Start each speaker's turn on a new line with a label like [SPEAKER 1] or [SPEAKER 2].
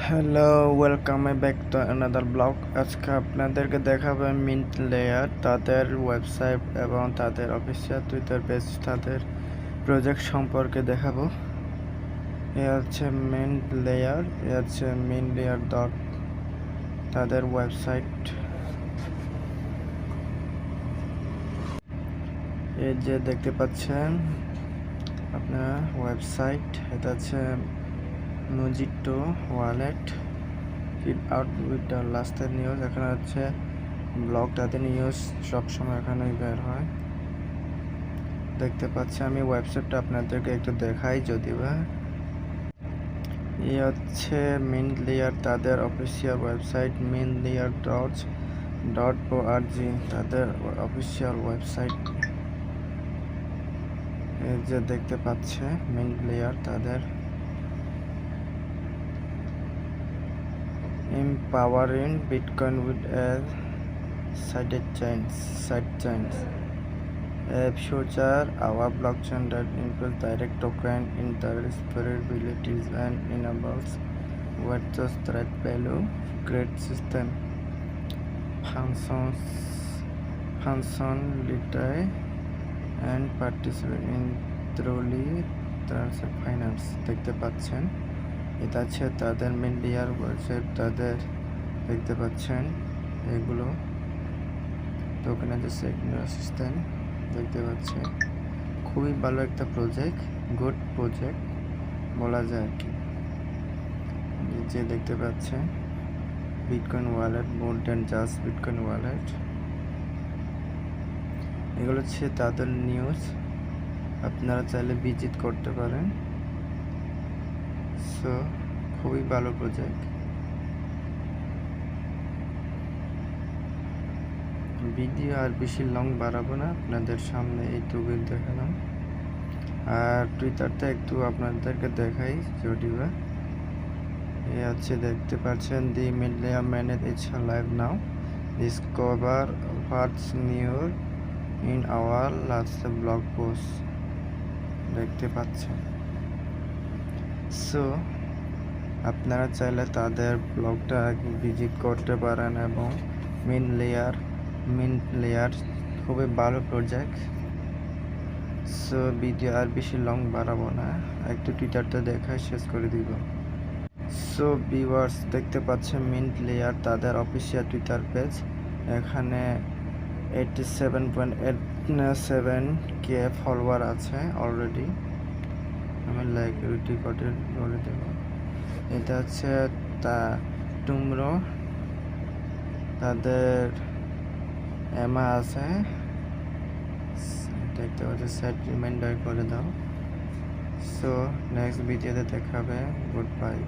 [SPEAKER 1] Hello, welcome back to another blog. আজকে আপনাদেরকে দেখাবো মিন্ট লেয়ার, তাদের ওয়েবসাইট এবং তাদের অফিসিয়াল টুইটার পেজ, তাদের প্রজেক্ট সম্পর্কে দেখাবো। এ হচ্ছে মিন্ট লেয়ার, এ হচ্ছে মিন্ট লেয়ার ডট তাদের ওয়েবসাইট। এই যে দেখতে পাচ্ছেন আপনার ওয়েবসাইট, এটা হচ্ছে মজিটো wallet feed out with the লাস্টের নিউজ। এখানে হচ্ছে ব্লগ, তাদের নিউজ সবসময় এখানেই বের হয়। দেখতে পাচ্ছি আমি ওয়েবসাইটটা আপনাদেরকে একটু দেখাই যদিবা। এই হচ্ছে মিন্ট লেয়ার, তাদের অফিসিয়াল ওয়েবসাইট mintlayer.org, তাদের অফিসিয়াল ওয়েবসাইট। এই যে দেখতে পাচ্ছে মিন্ট লেয়ার, তাদের empowering Bitcoin with a side chains. A future our blockchain that improves direct token interoperabilities and enables virtuous threat value great system functionality and participate in truly transparent finance। দেখতে পাচ্ছেন এটা আছে তাদের মিডিয়ার website, তাদের দেখতে পাচ্ছেন এগুলো টোকেনাইজেশন সিস্টেম দেখতে পাচ্ছেন। খুবই ভালো একটা প্রজেক্ট, গুড প্রজেক্ট বলা যায় আর কি। যে দেখতে পাচ্ছেন bitcoin wallet, more than just bitcoin wallet, এগুলো হচ্ছে তাদের নিউজ। আপনারা চাইলে ভিজিট করতে পারেন। সো খুবই ভালো প্রজেক্ট। ভিডিও আর বেশি লং বাড়াবো না, আপনাদের সামনে এইটুকুই দেখালাম। আর টুইটারটা একটু আপনাদেরকে দেখাই যদিও। এ আছে দেখতে পাচ্ছেন দি media manage it's live now, discover what's new in our last blog post. দেখতে পাচ্ছেন। সো আপনারা চাইলে তাদের ব্লগটা ভিজিট করতে পারেন। এবং মিন্ট লেয়ার খুবই ভালো প্রজেক্ট। সো ভিডিও আর বেশি লং বাড়াবো না, একটু টুইটারটা দেখায় শেষ করে দিব। সো ভিউয়ার্স দেখতে পাচ্ছেন মিন্ট লেয়ার, তাদের অফিসিয়াল টুইটার পেজ। এখানে 87.87k ফলোয়ার আছে অলরেডি। আমি লাইক রিকর্ডেড বলে দেব। এটা হচ্ছে টুমরো, তাদের এমা আছে, দেখতে পাচ্ছি সেট রিমাইন্ডার করে দাও। সো নেক্সট ভিডিওতে দেখাবে। Good bye.